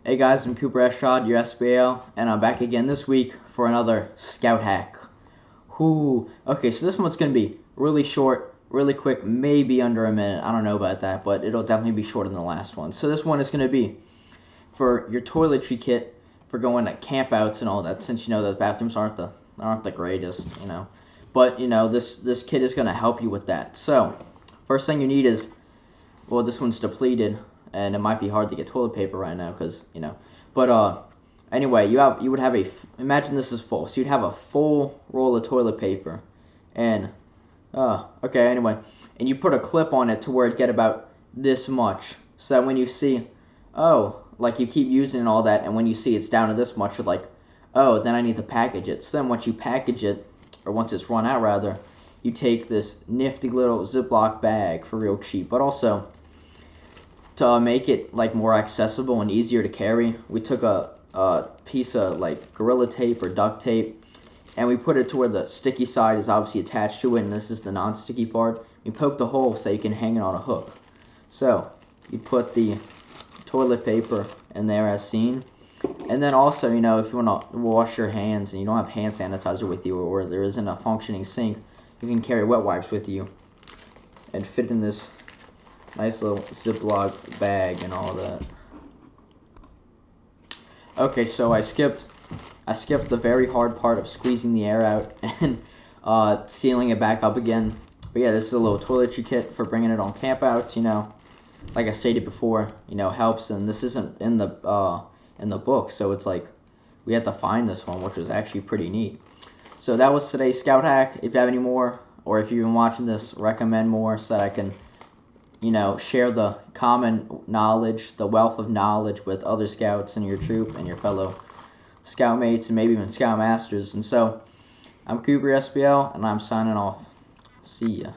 Hey guys, I'm Cooper Estrad, your SBL, and I'm back again this week for another Scout Hack. Okay, so this one's going to be really short, really quick, maybe under a minute. I don't know about that, but it'll definitely be shorter than the last one. So this one is going to be for your toiletry kit for going to campouts and all that, since you know the bathrooms aren't the greatest, you know. But, you know, this kit is going to help you with that. So, first thing you need is, well, this one's depleted, and it might be hard to get toilet paper right now because, you know. But anyway, you would have imagine this is full. So you'd have a full roll of toilet paper, and okay, anyway, and you put a clip on it to where it get about this much, so that when you see, oh, like you keep using all that, and when you see it's down to this much, you're like, oh, then I need to package it. So then once you package it, or once it's run out rather, you take this nifty little Ziploc bag for real cheap, but also to make it like more accessible and easier to carry, we took a piece of like Gorilla Tape or duct tape, and we put it to where the sticky side is obviously attached to it, and this is the non-sticky part. We poke the hole so you can hang it on a hook. So you put the toilet paper in there as seen, and then also, you know, if you want to wash your hands and you don't have hand sanitizer with you, or there isn't a functioning sink, you can carry wet wipes with you and fit in this nice little Ziploc bag and all that. Okay, so I skipped the very hard part of squeezing the air out and sealing it back up again. But yeah, this is a little toiletry kit for bringing it on campouts. You know, like I stated before, you know, helps. And this isn't in the book, so it's like we had to find this one, which was actually pretty neat. So that was today's Scout Hack. If you have any more, or if you've been watching this, recommend more so that I can, you know, share the common knowledge, the wealth of knowledge with other scouts in your troop and your fellow scout mates and maybe even scout masters. And so, I'm Cooper SBL, and I'm signing off. See ya.